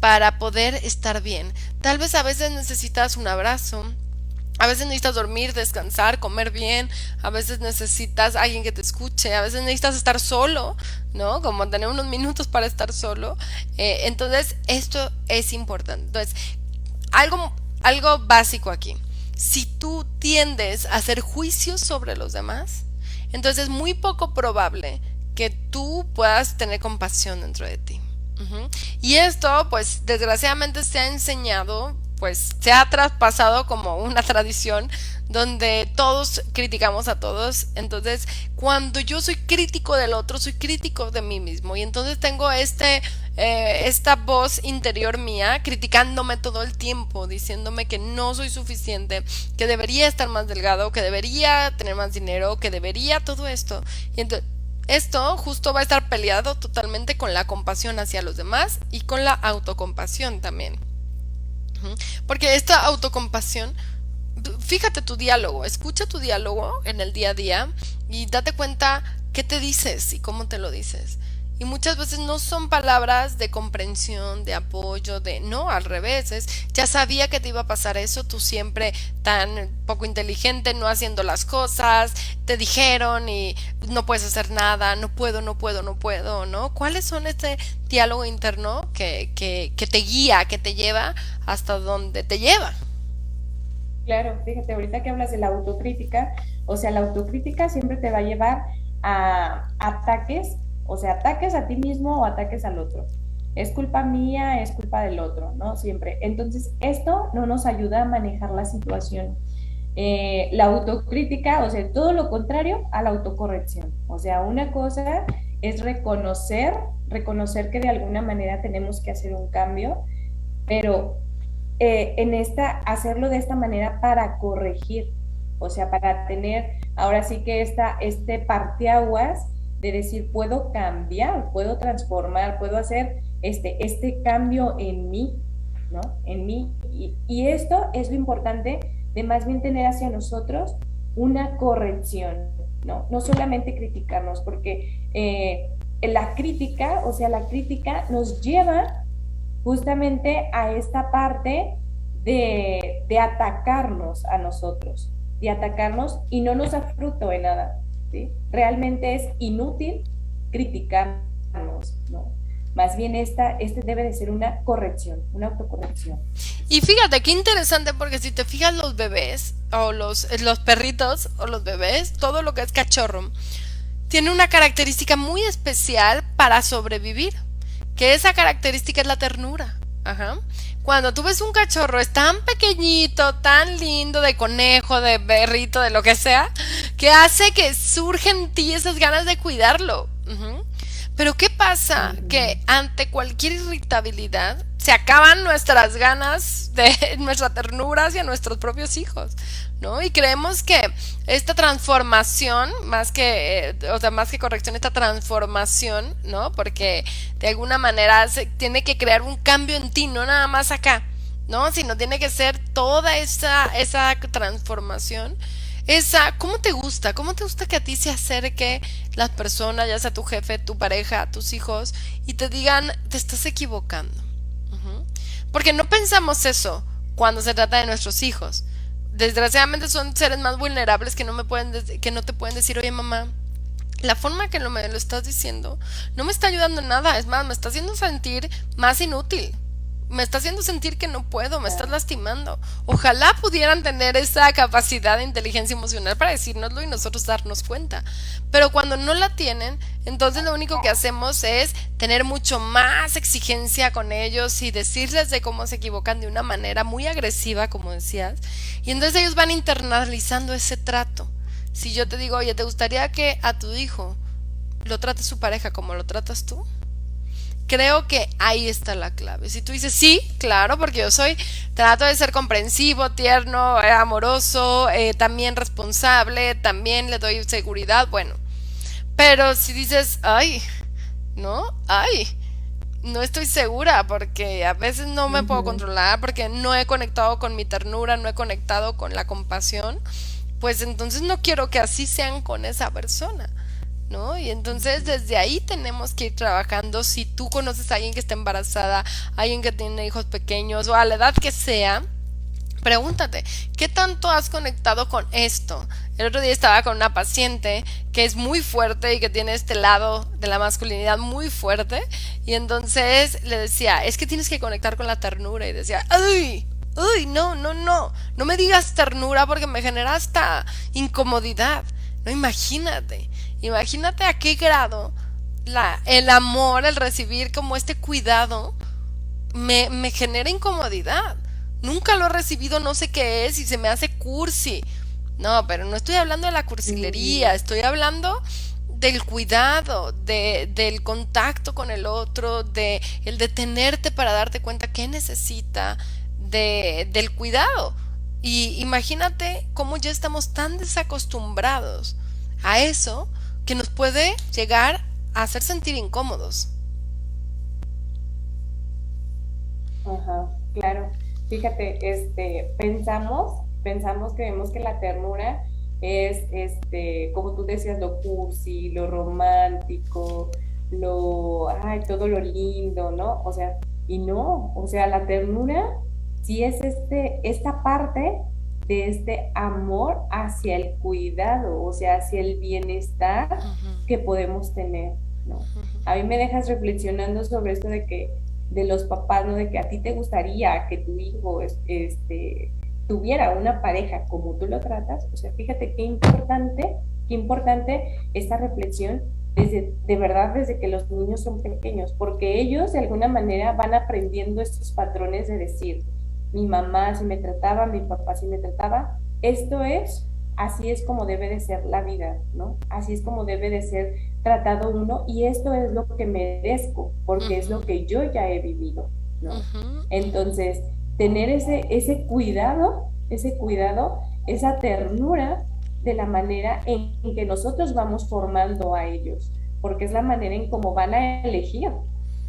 para poder estar bien? Tal vez a veces necesitas un abrazo, a veces necesitas dormir, descansar, comer bien, a veces necesitas alguien que te escuche, a veces necesitas estar solo, ¿no? Como tener unos minutos para estar solo. Entonces, esto es importante. Entonces, algo básico aquí. Si tú tiendes a hacer juicios sobre los demás, entonces es muy poco probable que tú puedas tener compasión dentro de ti. Y esto, pues, desgraciadamente se ha enseñado, pues se ha traspasado como una tradición donde todos criticamos a todos. Entonces, cuando yo soy crítico del otro, soy crítico de mí mismo. Y entonces tengo esta voz interior mía criticándome todo el tiempo, diciéndome que no soy suficiente, que debería estar más delgado, que debería tener más dinero, que debería todo esto. Y entonces, esto justo va a estar peleado totalmente con la compasión hacia los demás y con la autocompasión también. Porque esta autocompasión, fíjate tu diálogo, escucha tu diálogo en el día a día y date cuenta qué te dices y cómo te lo dices. Y muchas veces no son palabras de comprensión, de apoyo, no, al revés, ya sabía que te iba a pasar eso, tú siempre tan poco inteligente, no haciendo las cosas, te dijeron y no puedes hacer nada, no puedo, ¿no? ¿Cuáles son este diálogo interno que te guía, que te lleva hasta donde te lleva? Claro, fíjate, ahorita que hablas de la autocrítica, o sea, la autocrítica siempre te va a llevar a ataques, o sea, ataques a ti mismo o ataques al otro. Es culpa mía, es culpa del otro, ¿no? Siempre. Entonces, esto no nos ayuda a manejar la situación. La autocrítica, o sea, todo lo contrario a la autocorrección. O sea, una cosa es reconocer que de alguna manera tenemos que hacer un cambio, pero hacerlo de esta manera para corregir, o sea, para tener ahora sí que este parteaguas de decir, puedo cambiar, puedo transformar, puedo hacer este cambio en mí, ¿no? En mí. Y esto es lo importante de más bien tener hacia nosotros una corrección, ¿no? No solamente criticarnos, porque la crítica, o sea, la crítica nos lleva justamente a esta parte de atacarnos a nosotros, de atacarnos y no nos da fruto en nada, ¿sí? Realmente es inútil criticarnos, ¿no? Más bien este debe de ser una corrección, una autocorrección. Y fíjate qué interesante, porque si te fijas, los bebés o los perritos o los bebés, todo lo que es cachorro, tiene una característica muy especial para sobrevivir, que esa característica es la ternura. Ajá. Cuando tú ves un cachorro, es tan pequeñito, tan lindo, de conejo, de perrito, de lo que sea, que hace que surgen en ti esas ganas de cuidarlo. Ujú. Pero ¿qué pasa? Que ante cualquier irritabilidad se acaban nuestras ganas de nuestra ternura hacia nuestros propios hijos, ¿no? Y creemos que esta transformación, más que corrección, esta transformación, ¿no? Porque de alguna manera se tiene que crear un cambio en ti, no nada más acá, ¿no? Sino tiene que ser toda esa transformación. ¿Cómo te gusta? ¿Cómo te gusta que a ti se acerque las personas, ya sea tu jefe, tu pareja, tus hijos, y te digan, te estás equivocando? Ujú. Porque no pensamos eso cuando se trata de nuestros hijos. Desgraciadamente son seres más vulnerables que que no te pueden decir, oye mamá, la forma que me lo estás diciendo no me está ayudando en nada, es más, me está haciendo sentir más inútil. Me está haciendo sentir que no puedo, me estás lastimando. Ojalá pudieran tener esa capacidad de inteligencia emocional para decírnoslo y nosotros darnos cuenta. Pero cuando no la tienen, entonces lo único que hacemos es tener mucho más exigencia con ellos y decirles de cómo se equivocan de una manera muy agresiva, como decías. Y entonces ellos van internalizando ese trato. Si yo te digo, oye, ¿te gustaría que a tu hijo lo trate su pareja como lo tratas tú? Creo que ahí está la clave. Si tú dices sí, claro, porque trato de ser comprensivo, tierno, amoroso, también responsable, también le doy seguridad, bueno. Pero si dices, no estoy segura porque a veces no me puedo controlar, porque no he conectado con mi ternura, no he conectado con la compasión, pues entonces no quiero que así sean con esa persona, ¿no? Y entonces desde ahí tenemos que ir trabajando. Si tú conoces a alguien que está embarazada, alguien que tiene hijos pequeños o a la edad que sea, pregúntate, ¿qué tanto has conectado con esto? El otro día estaba con una paciente que es muy fuerte y que tiene este lado de la masculinidad muy fuerte, y entonces le decía, es que tienes que conectar con la ternura, y decía, ¡ay! ¡Uy! No me digas ternura porque me genera hasta incomodidad. No, imagínate a qué grado el amor, el recibir como este cuidado me genera incomodidad. Nunca lo he recibido, no sé qué es y se me hace cursi. No, pero no estoy hablando de la cursilería, estoy hablando del cuidado, del contacto con el otro, de el detenerte para darte cuenta qué necesita, del cuidado. Y imagínate cómo ya estamos tan desacostumbrados a eso que nos puede llegar a hacer sentir incómodos. Ajá, claro. Fíjate, pensamos que vemos que la ternura es, como tú decías, lo cursi, lo romántico, todo lo lindo, ¿no? O sea, y no, o sea, la ternura sí es esta parte de este amor hacia el cuidado, o sea, hacia el bienestar Ujú, que podemos tener, ¿no? ujú. A mí me dejas reflexionando sobre esto de los papás, ¿no? De que a ti te gustaría que tu hijo, tuviera una pareja como tú lo tratas. O sea, fíjate qué importante esta reflexión de verdad, desde que los niños son pequeños, porque ellos de alguna manera van aprendiendo estos patrones de decir, mi mamá así me trataba, mi papá así me trataba, así es como debe de ser la vida, ¿no? Así es como debe de ser tratado uno, y esto es lo que merezco, porque es lo Ujú, que yo ya he vivido, ¿no? ujú, ujú. Entonces, tener ese cuidado, esa ternura de la manera en que nosotros vamos formando a ellos, porque es la manera en cómo van a elegir,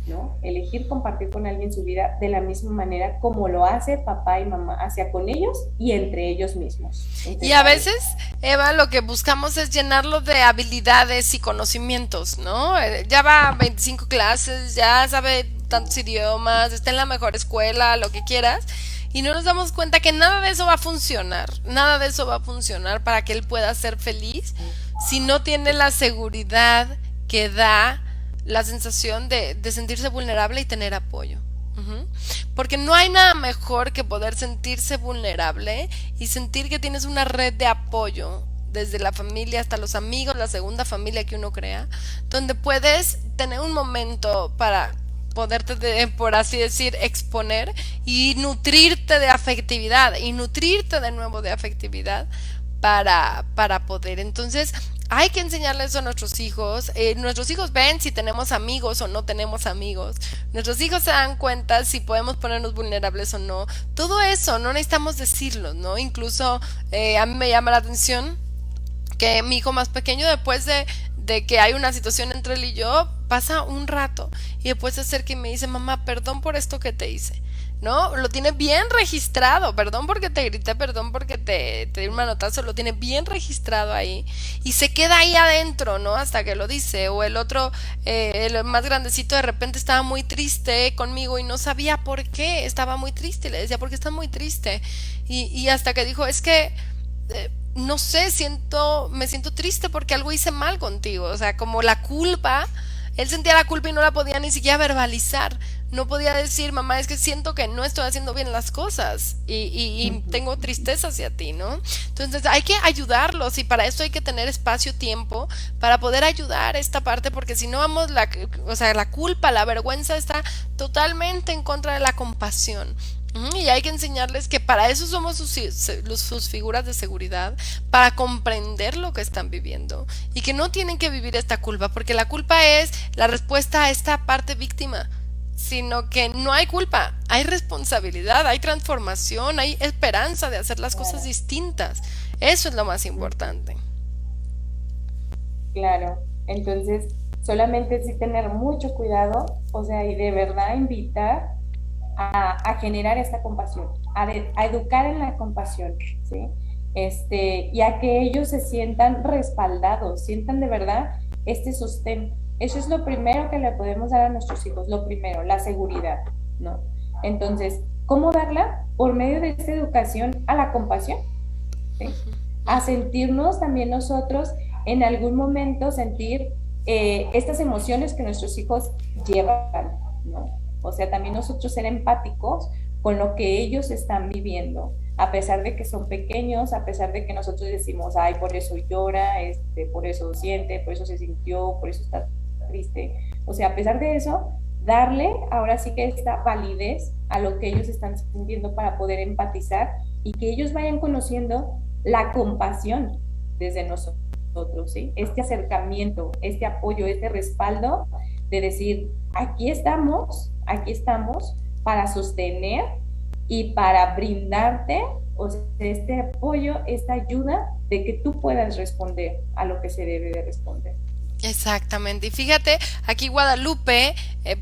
¿no? Elegir compartir con alguien su vida de la misma manera como lo hace papá y mamá hacia con ellos y entre ellos mismos, entre Y a pareja. veces, Eva, lo que buscamos es llenarlo de habilidades y conocimientos, ¿no? Ya va a 25 clases, ya sabe tantos idiomas, esté en la mejor escuela, lo que quieras, y no nos damos cuenta que nada de eso va a funcionar, nada de eso va a funcionar para que él pueda ser feliz si no tiene la seguridad que da la sensación de sentirse vulnerable y tener apoyo. Ujú. Porque no hay nada mejor que poder sentirse vulnerable y sentir que tienes una red de apoyo, desde la familia hasta los amigos, la segunda familia que uno crea, donde puedes tener un momento para poderte, por así decir, exponer y nutrirte de afectividad y nutrirte de nuevo de afectividad para poder. Entonces, hay que enseñarles eso a nuestros hijos. Nuestros hijos ven si tenemos amigos o no tenemos amigos. Nuestros hijos se dan cuenta si podemos ponernos vulnerables o no. Todo eso no necesitamos decirlo, ¿no? Incluso a mí me llama la atención que mi hijo más pequeño, después de que hay una situación entre él y yo, pasa un rato y después se acerca y me dice, mamá, perdón por esto que te hice, ¿no? Lo tiene bien registrado, perdón porque te grité, perdón porque te di un manotazo, lo tiene bien registrado ahí y se queda ahí adentro, ¿no? Hasta que lo dice. O el otro, el más grandecito, de repente estaba muy triste conmigo y no sabía por qué estaba muy triste, y le decía, ¿por qué estás muy triste? Y hasta que dijo, es que no sé, me siento triste porque algo hice mal contigo. O sea, como la culpa, él sentía la culpa y no la podía ni siquiera verbalizar. No podía decir, mamá, es que siento que no estoy haciendo bien las cosas y tengo tristeza hacia ti, ¿no? Entonces hay que ayudarlos, y para eso hay que tener espacio, tiempo, para poder ayudar esta parte, porque si no vamos, o sea, la culpa, la vergüenza está totalmente en contra de la compasión. Y hay que enseñarles que para eso somos sus figuras de seguridad, para comprender lo que están viviendo y que no tienen que vivir esta culpa, porque la culpa es la respuesta a esta parte víctima, sino que no hay culpa, hay responsabilidad, hay transformación, hay esperanza de hacer las cosas Claro, distintas. Eso es lo más importante. claro. Entonces, solamente sí tener mucho cuidado, o sea, y de verdad invitar a generar esta compasión, a educar en la compasión, ¿sí? Y a que ellos se sientan respaldados, sientan de verdad este sostén. Eso es lo primero que le podemos dar a nuestros hijos, lo primero, la seguridad, ¿no? Entonces, ¿cómo darla? Por medio de esta educación a la compasión, ¿sí? A sentirnos también nosotros en algún momento sentir estas emociones que nuestros hijos llevan, ¿no? O sea, también nosotros ser empáticos con lo que ellos están viviendo, a pesar de que son pequeños, a pesar de que nosotros decimos, ay, por eso llora, por eso siente, por eso se sintió, por eso está triste. O sea, a pesar de eso, darle ahora sí que esta validez a lo que ellos están sintiendo para poder empatizar y que ellos vayan conociendo la compasión desde nosotros, ¿sí? Este acercamiento, este apoyo, este respaldo de decir, aquí estamos para sostener y para brindarte, o sea, este apoyo, esta ayuda de que tú puedas responder a lo que se debe de responder. Exactamente. Y fíjate, aquí Guadalupe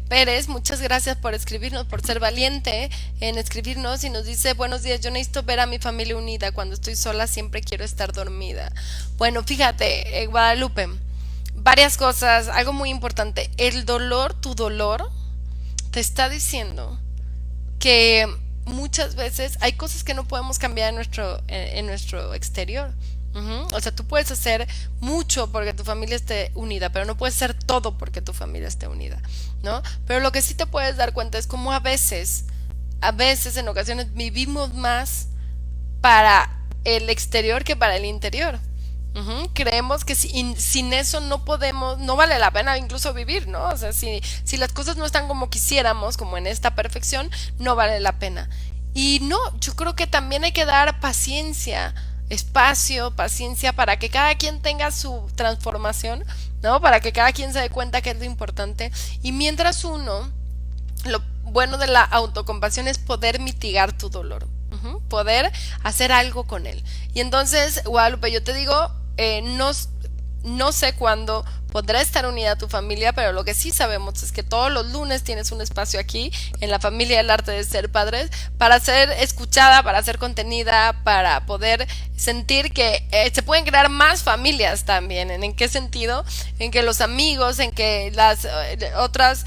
Pérez, muchas gracias por escribirnos, por ser valiente en escribirnos, y nos dice, buenos días, yo necesito ver a mi familia unida, cuando estoy sola siempre quiero estar dormida. Bueno, fíjate, Guadalupe, varias cosas, algo muy importante, el dolor, tu dolor, te está diciendo que muchas veces hay cosas que no podemos cambiar en nuestro exterior. O sea, tú puedes hacer mucho porque tu familia esté unida, pero no puedes hacer todo porque tu familia esté unida, ¿no? Pero lo que sí te puedes dar cuenta es cómo a veces en ocasiones vivimos más para el exterior que para el interior. Creemos que sin eso no podemos, no vale la pena incluso vivir, ¿no? O sea, si las cosas no están como quisiéramos, como en esta perfección, no vale la pena. Y no, yo creo que también hay que dar paciencia, espacio, paciencia para que cada quien tenga su transformación, ¿no? Para que cada quien se dé cuenta que es lo importante. Y mientras lo bueno de la autocompasión es poder mitigar tu dolor, poder hacer algo con él. Y entonces, Guadalupe, yo te digo, no sé cuándo podrá estar unida a tu familia, pero lo que sí sabemos es que todos los lunes tienes un espacio aquí en la familia del arte de ser padres para ser escuchada, para ser contenida, para poder sentir que se pueden crear más familias también. ¿En qué sentido? En que los amigos, en que las otras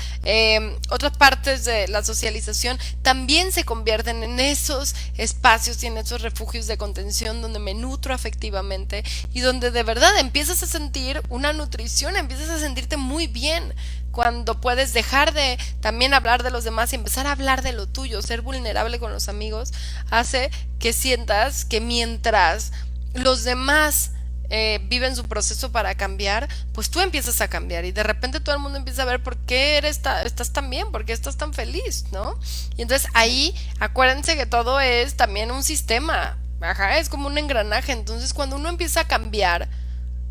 partes de la socialización también se convierten en esos espacios y en esos refugios de contención donde me nutro afectivamente y donde de verdad empiezas a sentir una nutrición, empiezas a sentirte muy bien cuando puedes dejar de también hablar de los demás y empezar a hablar de lo tuyo. Ser vulnerable con los amigos hace que sientas que mientras los demás viven su proceso para cambiar, pues tú empiezas a cambiar y de repente todo el mundo empieza a ver por qué estás tan bien, por qué estás tan feliz, ¿no? Y entonces ahí acuérdense que todo es también un sistema, ajá, es como un engranaje. Entonces cuando uno empieza a cambiar,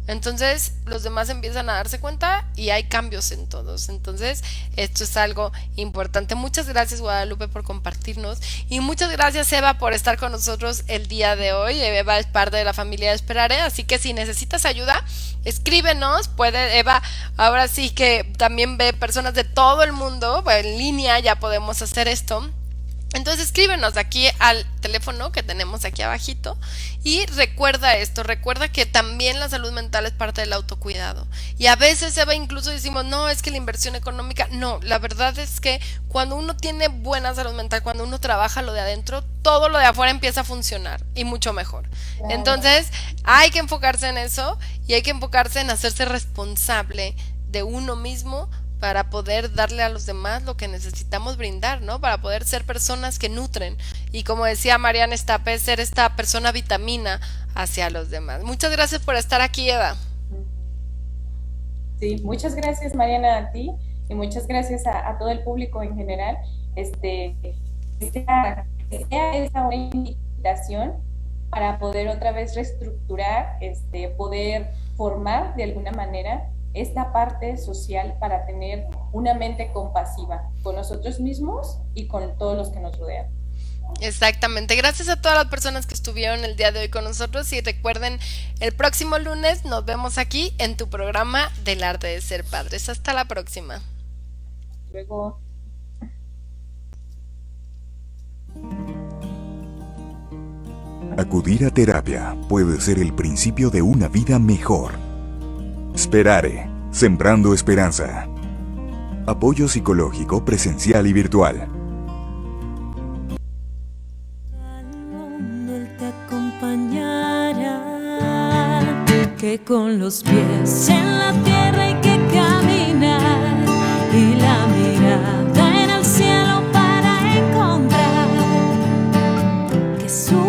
entonces los demás empiezan a darse cuenta y hay cambios en todos. Entonces esto es algo importante. Muchas gracias, Guadalupe, por compartirnos, y muchas gracias, Eva, por estar con nosotros el día de hoy. Eva es parte de la familia de Esperaré, así que si necesitas ayuda, escríbenos. Eva ahora sí que también ve personas de todo el mundo en línea, ya podemos hacer esto. Entonces escríbenos aquí al teléfono que tenemos aquí abajito y recuerda esto, recuerda que también la salud mental es parte del autocuidado. Y a veces, Eva, incluso decimos, no, es que la inversión económica, no, la verdad es que cuando uno tiene buena salud mental, cuando uno trabaja lo de adentro, todo lo de afuera empieza a funcionar y mucho mejor. Claro. Entonces hay que enfocarse en eso y hay que enfocarse en hacerse responsable de uno mismo para poder darle a los demás lo que necesitamos brindar, ¿no? Para poder ser personas que nutren y, como decía Mariana Estape, ser esta persona vitamina hacia los demás. Muchas gracias por estar aquí, Eva. Sí, muchas gracias, Mariana, a ti, y muchas gracias a todo el público en general. Sea esta una invitación para poder otra vez reestructurar, poder formar de alguna manera esta parte social para tener una mente compasiva con nosotros mismos y con todos los que nos rodean. Exactamente, gracias a todas las personas que estuvieron el día de hoy con nosotros y recuerden, el próximo lunes nos vemos aquí en tu programa del arte de ser padres. Hasta la próxima. Luego. Acudir a terapia puede ser el principio de una vida mejor. Esperare, sembrando esperanza. Apoyo psicológico presencial y virtual. Al mundo Él te acompañará, que con los pies en la tierra hay que caminar y la mirada en el cielo para encontrar que su